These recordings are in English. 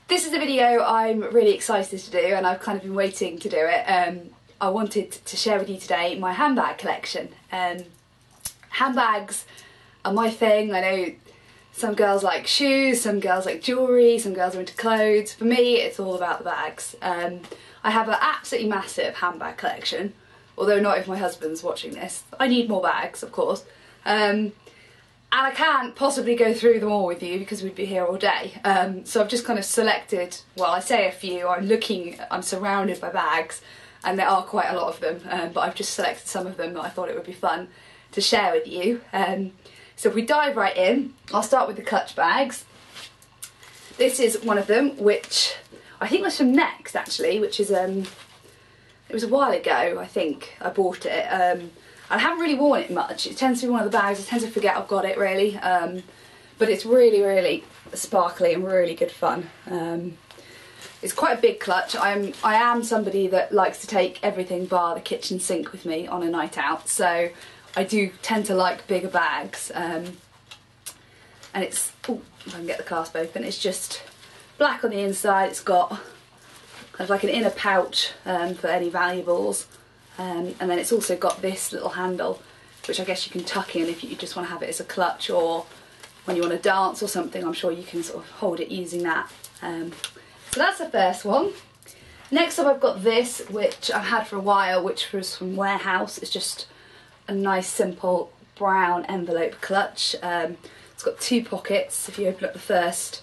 This is a video I'm really excited to do, and I've kind of been waiting to do it. I wanted to share with you today my handbag collection. Handbags are my thing. I know some girls like shoes, some girls like jewellery, some girls are into clothes. For me, it's all about the bags. I have an absolutely massive handbag collection, although not if my husband's watching this. I need more bags, of course. And I can't possibly go through them all with you because we'd be here all day. So I've just kind of selected, well, I say a few. I'm surrounded by bags, and there are quite a lot of them, but I've just selected some of them that I thought it would be fun to share with you. So if we dive right in, I'll start with the clutch bags. This is one of them, which I think was from Next actually, which is, it was a while ago, I think, I bought it. I haven't really worn it much. It tends to be one of the bags, I tend to forget I've got it really, but it's really, really sparkly and really good fun. It's quite a big clutch. I am somebody that likes to take everything bar the kitchen sink with me on a night out, so I do tend to like bigger bags. And it's, oh, if I can get the clasp open, it's just black on the inside. It's got kind of like an inner pouch for any valuables. And then it's also got this little handle, which I guess you can tuck in if you just want to have it as a clutch, or when you want to dance or something, I'm sure you can sort of hold it using that. So that's the first one. Next up I've got this, which I've had for a while, which was from Warehouse. It's just a nice simple brown envelope clutch. It's got two pockets. If you open up the first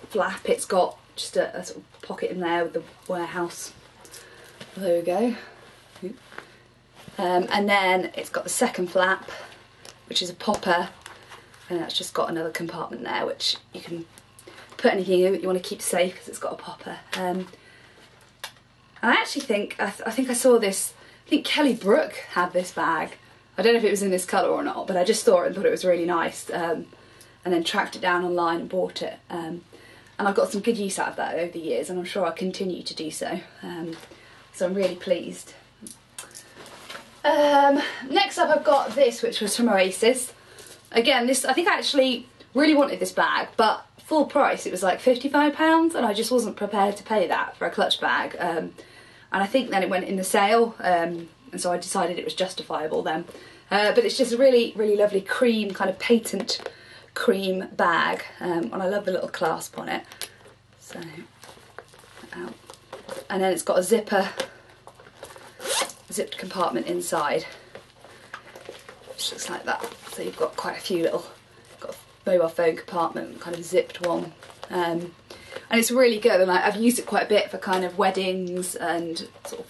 flap, it's got just a sort of pocket in there with the Warehouse logo. And then it's got the second flap, which is a popper, and that's just got another compartment there which you can put anything in that you want to keep safe because it's got a popper. And I actually think, I think I saw this, I think Kelly Brook had this bag. I don't know if it was in this colour or not, but I just saw it and thought it was really nice, and then tracked it down online and bought it. And I've got some good use out of that over the years, and I'm sure I'll continue to do so. So I'm really pleased. Next up I've got this, which was from Oasis. Again, this, I think I actually really wanted this bag, but full price it was like £55, and I just wasn't prepared to pay that for a clutch bag. And I think then it went in the sale, and so I decided it was justifiable then. But it's just a really, really lovely cream, kind of patent cream bag, and I love the little clasp on it. So, out. And then it's got a zipped compartment inside, which looks like that. So you've got quite a few little, got a mobile phone compartment, kind of zipped one. And it's really good, and I've used it quite a bit for kind of weddings and sort of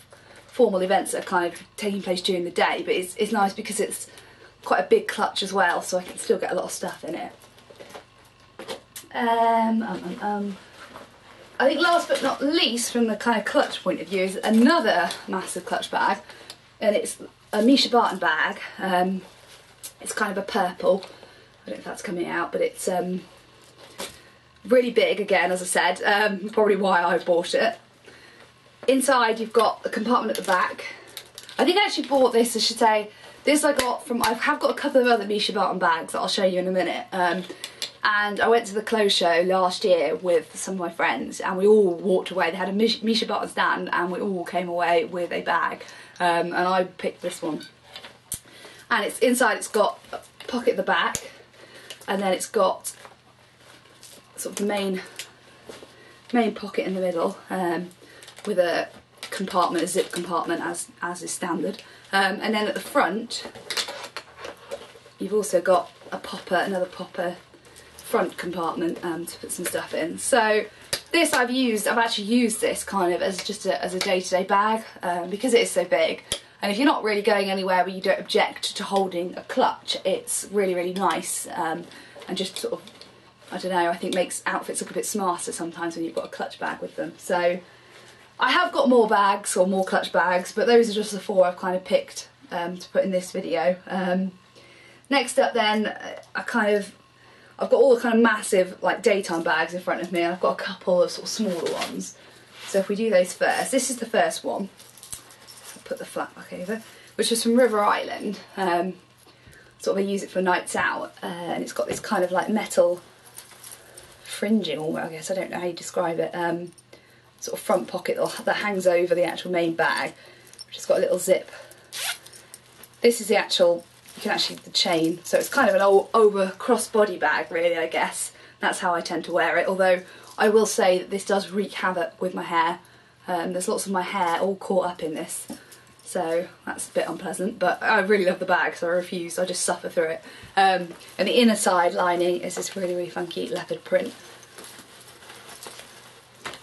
formal events that are kind of taking place during the day, but it's nice because it's quite a big clutch as well, so I can still get a lot of stuff in it. I think last but not least, from the kind of clutch point of view, is another massive clutch bag, and it's a Misha Barton bag. It's kind of a purple, I don't know if that's coming out, but it's really big again, as I said, probably why I bought it. Inside you've got a compartment at the back. I think I actually bought this, I should say, this I got from, I have got a couple of other Misha Barton bags that I'll show you in a minute. And I went to the clothes show last year with some of my friends, and we all walked away. They had a Misha Barton stand, and we all came away with a bag. And I picked this one. And it's inside, it's got a pocket at the back, and then it's got sort of the main pocket in the middle, with a compartment, a zip compartment as is standard. And then at the front, you've also got a popper, another popper front compartment to put some stuff in. So this I've actually used this kind of as just as a day-to-day bag, because it is so big, and if you're not really going anywhere where you don't object to holding a clutch, it's really, really nice, and just sort of, I don't know, I think makes outfits look a bit smarter sometimes when you've got a clutch bag with them. So I have got more bags, or more clutch bags, but those are just the four I've kind of picked to put in this video. Next up then, I've got all the kind of massive like daytime bags in front of me, and I've got a couple of sort of smaller ones. So if we do those first, this is the first one. I'll put the flap back over, which was from River Island. Sort of I use it for nights out, and it's got this kind of like metal fringing, or I guess I don't know how you describe it, sort of front pocket that hangs over the actual main bag, which has got a little zip. This is the actual, you can actually, the chain, so it's kind of an over crossbody bag really, I guess. That's how I tend to wear it, although I will say that this does wreak havoc with my hair. There's lots of my hair all caught up in this, so that's a bit unpleasant, but I really love the bag, so I refuse, I just suffer through it. And the inner side lining is this really, really funky leopard print.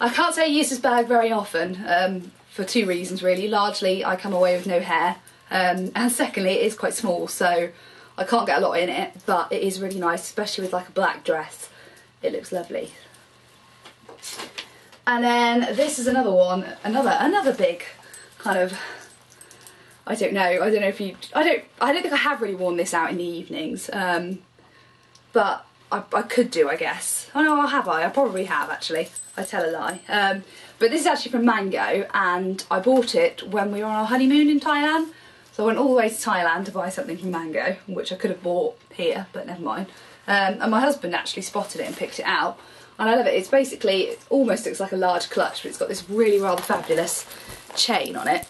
I can't say I use this bag very often, for two reasons really. Largely, I come away with no hair, and secondly, it is quite small, so I can't get a lot in it, but it is really nice, especially with like a black dress. It looks lovely. And then this is another one, another big kind of, I don't know if you, I don't think I have really worn this out in the evenings, but I could do, I guess. Oh no, have I? I probably have actually. I tell a lie. But this is actually from Mango, and I bought it when we were on our honeymoon in Thailand. So I went all the way to Thailand to buy something from Mango, which I could have bought here, but never mind. And my husband actually spotted it and picked it out. And I love it. It's basically, it almost looks like a large clutch, but it's got this really rather fabulous chain on it.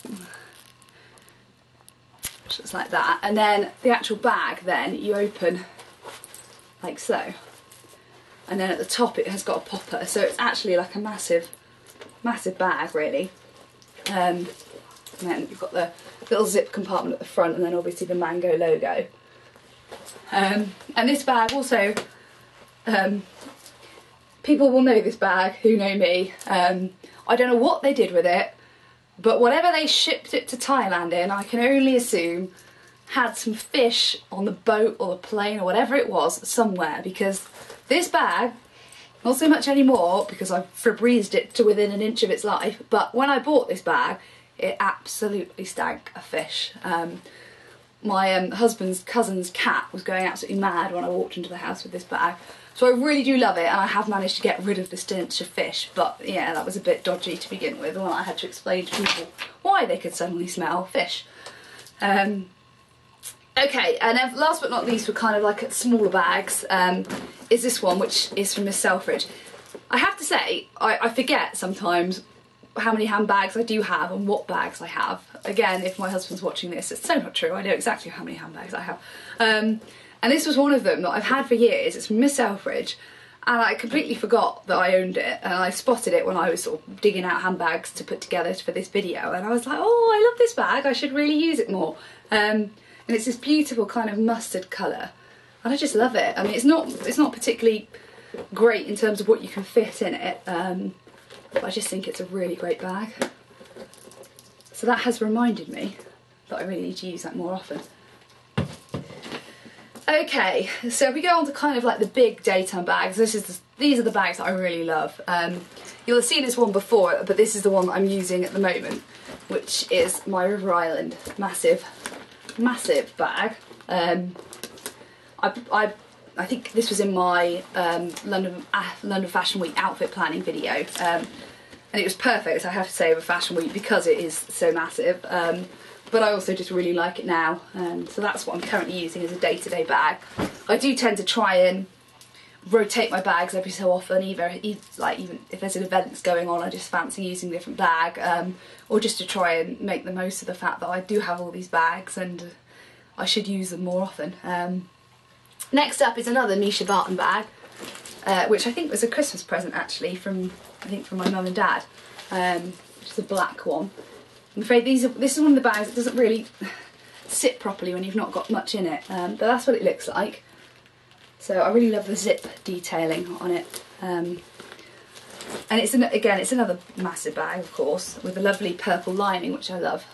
Just like that. And then the actual bag then you open like so. And then at the top it has got a popper, so it's actually like a massive bag really. And then you've got the little zip compartment at the front, and then obviously the Mango logo. And this bag also, people will know this bag who know me. I don't know what they did with it, but whatever they shipped it to Thailand in, I can only assume had some fish on the boat or the plane or whatever it was somewhere, because this bag, not so much anymore because I've Febrezed it to within an inch of its life, but when I bought this bag, it absolutely stank of fish. My husband's cousin's cat was going absolutely mad when I walked into the house with this bag. So I really do love it, and I have managed to get rid of the stench of fish, but yeah, that was a bit dodgy to begin with when I had to explain to people why they could suddenly smell fish. Okay, and then last but not least, for kind of like smaller bags, is this one, which is from Miss Selfridge. I have to say, I forget sometimes how many handbags I do have and what bags I have. Again, if my husband's watching this, it's so not true, I know exactly how many handbags I have. And this was one of them that I've had for years. It's from Miss Selfridge, and I completely forgot that I owned it, and I spotted it when I was sort of digging out handbags to put together for this video, and I was like, oh, I love this bag, I should really use it more. And it's this beautiful kind of mustard colour, and I just love it. I mean, it's not particularly great in terms of what you can fit in it, but I just think it's a really great bag. So that has reminded me that I really need to use that more often. Okay, so we go on to kind of like the big daytime bags. These are the bags that I really love. You'll have seen this one before, but this is the one that I'm using at the moment, which is my River Island massive bag. I think this was in my London Fashion Week outfit planning video, and it was perfect, I have to say, with Fashion Week because it is so massive. But I also just really like it now, so that's what I'm currently using as a day-to-day bag. I do tend to try and rotate my bags every so often, even if there's an event that's going on, I just fancy using a different bag, or just to try and make the most of the fact that I do have all these bags and I should use them more often. Next up is another Misha Barton bag, which I think was a Christmas present actually from my mum and dad, which is a black one. I'm afraid this is one of the bags that doesn't really sit properly when you've not got much in it, but that's what it looks like. So I really love the zip detailing on it, and it's another massive bag, of course, with a lovely purple lining, which I love.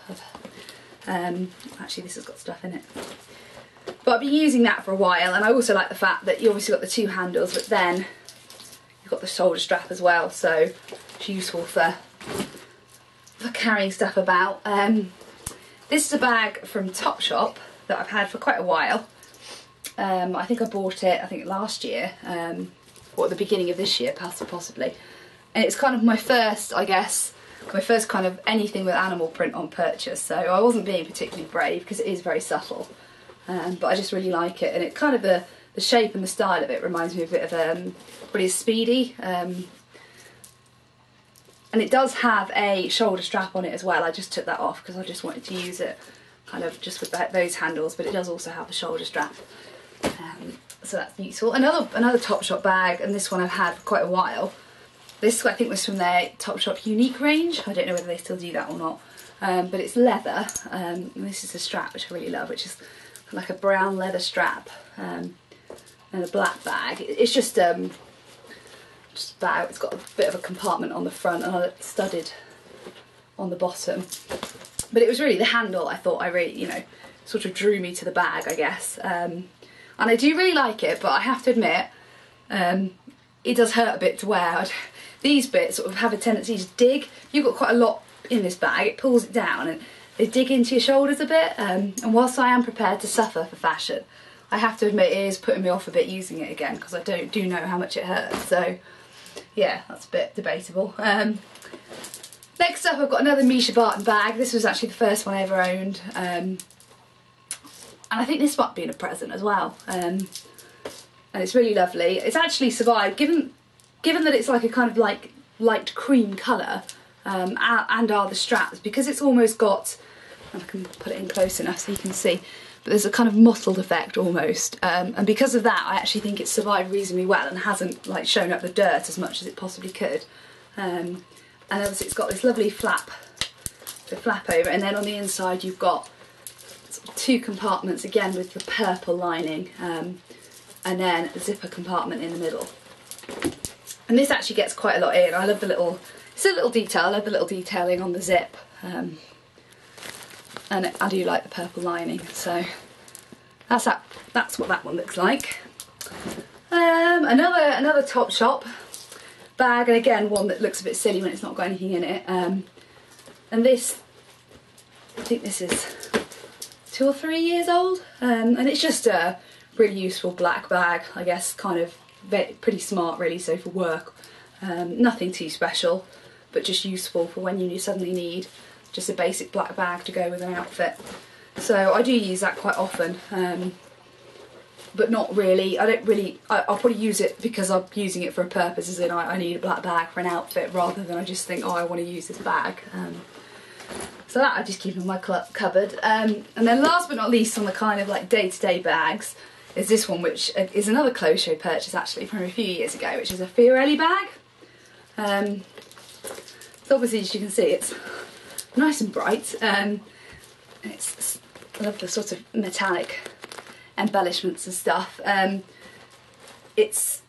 Actually, this has got stuff in it, but I've been using that for a while, and I also like the fact that you obviously got the two handles, but then you've got the shoulder strap as well, so it's useful for carrying stuff about. This is a bag from Topshop that I've had for quite a while. I think I bought it last year, or at the beginning of this year possibly, and it's kind of my first kind of anything with animal print on purchase, so I wasn't being particularly brave because it is very subtle, but I just really like it, and it kind of the the shape and the style of it reminds me a bit of British Speedy. And it does have a shoulder strap on it as well. I just took that off because I just wanted to use it kind of just with those handles, but it does also have a shoulder strap. So that's useful. Another Topshop bag, and this one I've had for quite a while. This I think was from their Topshop Unique range. I don't know whether they still do that or not. But it's leather, and this is a strap which I really love, which is like a brown leather strap and a black bag. It's just about, it's got a bit of a compartment on the front and studded on the bottom. But it was really the handle I thought I really, you know, sort of drew me to the bag, I guess. And I do really like it, but I have to admit, it does hurt a bit to wear. These bits sort of have a tendency to dig. You've got quite a lot in this bag, it pulls it down and they dig into your shoulders a bit. And whilst I am prepared to suffer for fashion, I have to admit it is putting me off a bit using it again, because I do know how much it hurts. So yeah, that's a bit debatable. Next up, I've got another Misha Barton bag. This was actually the first one I ever owned. And I think this might be in a present as well. And it's really lovely. It's actually survived, given that it's like a kind of like light cream colour, and are the straps, because it's almost got, and I can put it in close enough so you can see, but there's a kind of mottled effect almost. And because of that, I actually think it's survived reasonably well and hasn't like shown up the dirt as much as it possibly could. And obviously it's got this lovely flap, the flap over, and then on the inside you've got sort of two compartments again with the purple lining, and then a zipper compartment in the middle. And this actually gets quite a lot in. I love the little, it's a little detail, I love the little detailing on the zip, and I do like the purple lining. So that's what that one looks like. Another Topshop bag, and again one that looks a bit silly when it's not got anything in it. And this, I think this is 2 or 3 years old, and it's just a really useful black bag, I guess, kind of pretty smart really, so for work. Nothing too special, but just useful for when you suddenly need just a basic black bag to go with an outfit. So I do use that quite often, but not really. I'll probably use it because I'm using it for a purpose, as in I need a black bag for an outfit, rather than I just think, oh, I want to use this bag. So that I just keep in my cupboard. And then last but not least, on the kind of like day-to-day bags, is this one, which is another clothes show purchase actually from a few years ago, which is a Fiorelli bag. So obviously, as you can see, it's nice and bright. I love the sort of metallic embellishments and stuff. It's,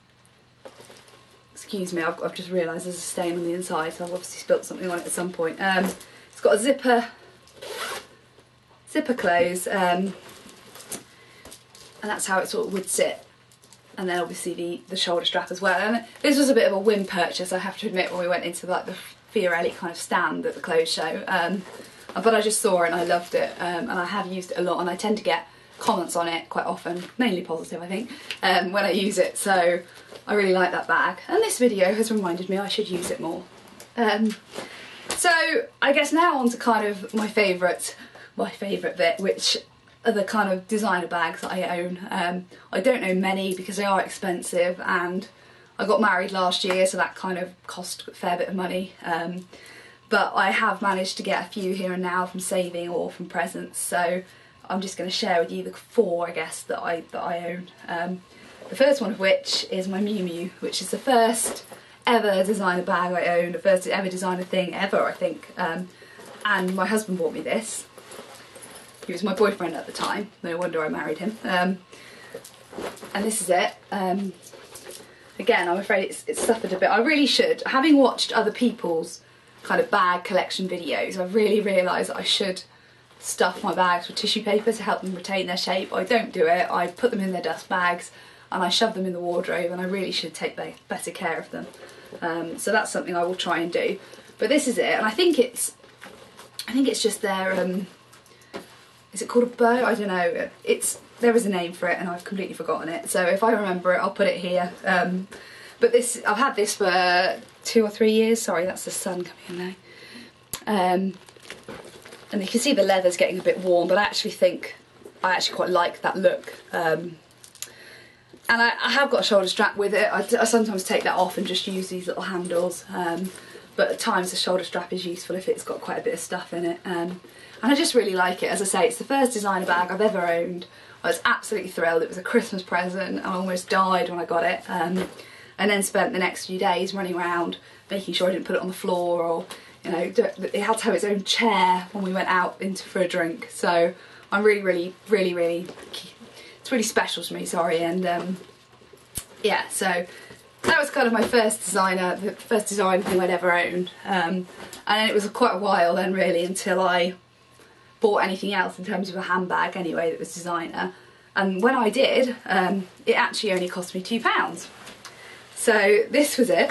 excuse me, I've just realised there's a stain on the inside, so I've obviously spilt something on it at some point. It's got a zipper close, and that's how it sort of would sit. And then obviously the shoulder strap as well. And this was a bit of a whim purchase, I have to admit, when we went into like the Fiorelli kind of stand at the clothes show. But I just saw it and I loved it, and I have used it a lot, and I tend to get comments on it quite often, mainly positive I think, when I use it. So I really like that bag, and this video has reminded me I should use it more. So I guess now on to kind of my favourite bit, which are the kind of designer bags that I own. I don't own many because they are expensive, and I got married last year, so that kind of cost a fair bit of money. But I have managed to get a few here and now from saving or from presents, so I'm just going to share with you the 4, I guess, that I own. The first one of which is my Miu Miu, which is the first ever designer bag I own, the first ever designer thing ever, I think. And my husband bought me this. He was my boyfriend at the time, no wonder I married him. And this is it. Again, I'm afraid it's suffered a bit. I really should, having watched other people's kind of bag collection videos, I've really realised that I should stuff my bags with tissue paper to help them retain their shape. I don't do it. I put them in their dust bags and I shove them in the wardrobe, and I really should take better care of them. So that's something I will try and do. But this is it, and I think it's just their is it called a bow? I don't know. There is a name for it and I've completely forgotten it. So if I remember it, I'll put it here. But this, I've had this for 2 or 3 years. Sorry, that's the sun coming in now. And you can see the leather's getting a bit worn, but I actually quite like that look. And I have got a shoulder strap with it. I sometimes take that off and just use these little handles, but at times the shoulder strap is useful if it's got quite a bit of stuff in it. And I just really like it. As I say, it's the first designer bag I've ever owned. I was absolutely thrilled. It was a Christmas present. I almost died when I got it. And then spent the next few days running around making sure I didn't put it on the floor, or, you know, it had to have its own chair when we went out for a drink. So I'm really, it's really special to me, sorry. And yeah, so that was kind of my first designer, the first design thing I'd ever owned. And it was quite a while then, really, until I bought anything else in terms of a handbag anyway that was designer. And when I did, it actually only cost me £2. So this was it.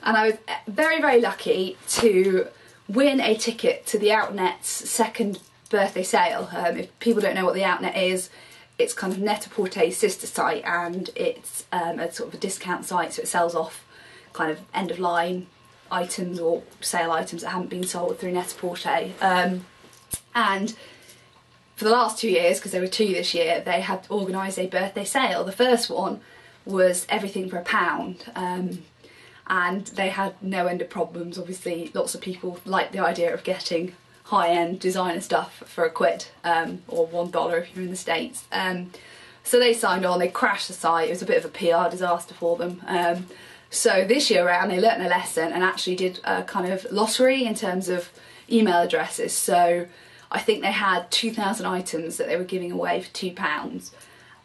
And I was very lucky to win a ticket to the Outnet's second birthday sale. If people don't know what the Outnet is, it's kind of Net-a-Porter's sister site, and it's a sort of a discount site, so it sells off kind of end of line items or sale items that haven't been sold through Net-a-Porter. And for the last 2 years, because there were 2 this year, they had organised a birthday sale. The first one was everything for £1, and they had no end of problems. Obviously lots of people liked the idea of getting high-end designer stuff for £1, or $1 if you're in the States. So they signed on, they crashed the site. It was a bit of a PR disaster for them. So this year around they learnt a lesson and actually did a kind of lottery in terms of email addresses. So I think they had 2,000 items that they were giving away for £2,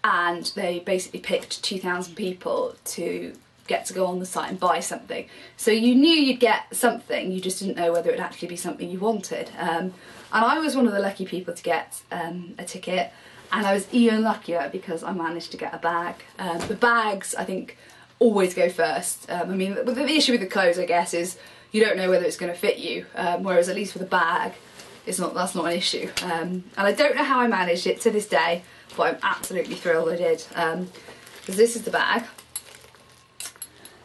and they basically picked 2,000 people to get to go on the site and buy something. So you knew you'd get something, you just didn't know whether it'd actually be something you wanted. And I was one of the lucky people to get a ticket, and I was even luckier because I managed to get a bag. The bags, I think, always go first. I mean, the issue with the clothes, I guess, is you don't know whether it's going to fit you, whereas at least with a bag, that's not an issue. And I don't know how I managed it to this day, but I'm absolutely thrilled I did. Because this is the bag.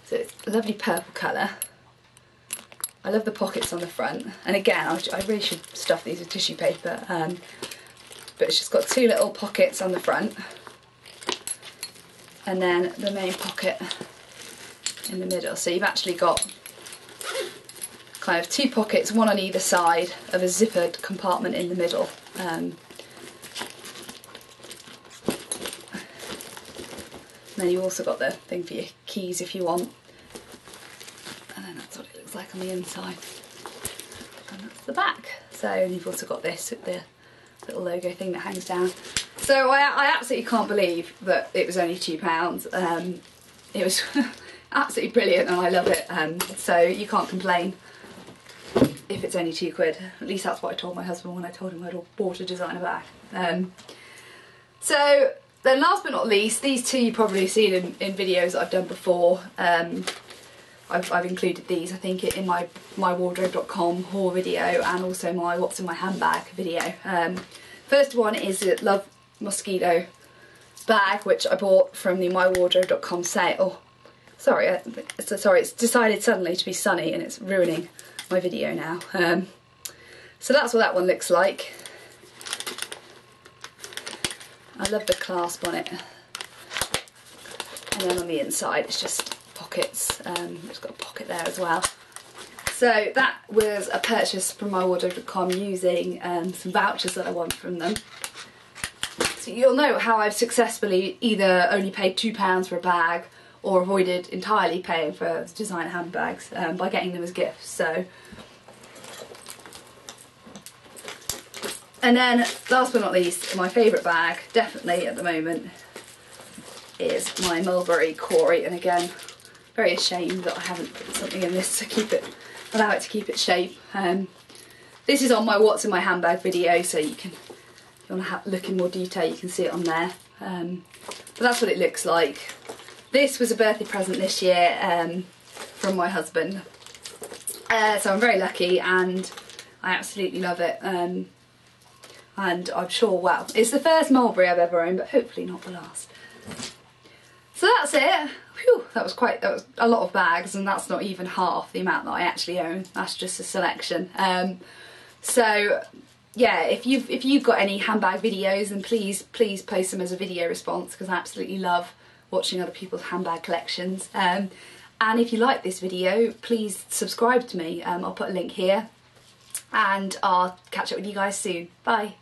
So it's a lovely purple colour. I love the pockets on the front. And again, I really should stuff these with tissue paper. But it's just got 2 little pockets on the front. And then the main pocket in the middle. So you've actually got kind of 2 pockets, one on either side of a zippered compartment in the middle. And then you also got the thing for your keys if you want. And then that's what it looks like on the inside. And that's the back. So, and you've also got this with the little logo thing that hangs down. So I absolutely can't believe that it was only £2. It was absolutely brilliant and I love it. So you can't complain if it's only £2. At least that's what I told my husband when I told him I'd bought a designer bag. So then last but not least, these 2 you've probably seen in videos that I've done before. I've included these, I think, in my mywardrobe.com haul video and also my what's in my handbag video. First one is the Love Mosquito bag, which I bought from the mywardrobe.com sale. Sorry, it's decided suddenly to be sunny and it's ruining my video now. So that's what that one looks like. I love the clasp on it. And then on the inside it's just pockets. It's got a pocket there as well. So that was a purchase from mywardrobe.com using some vouchers that I won from them. So you'll note how I've successfully either only paid £2 for a bag or avoided entirely paying for designer handbags by getting them as gifts. So, and then last but not least, my favourite bag, definitely at the moment, is my Mulberry Corey. And again, very ashamed that I haven't put something in this to keep it, allow it to keep its shape. This is on my what's in my handbag video, so you can, if you want to look in more detail, you can see it on there. But that's what it looks like. This was a birthday present this year from my husband. So I'm very lucky and I absolutely love it. And I'm sure, well, it's the first Mulberry I've ever owned, but hopefully not the last. So that's it. Whew, that was a lot of bags, and that's not even half the amount that I actually own. That's just a selection. So yeah, if you've got any handbag videos, then please post them as a video response, because I absolutely love watching other people's handbag collections. And if you like this video, please subscribe to me. I'll put a link here, and I'll catch up with you guys soon. Bye.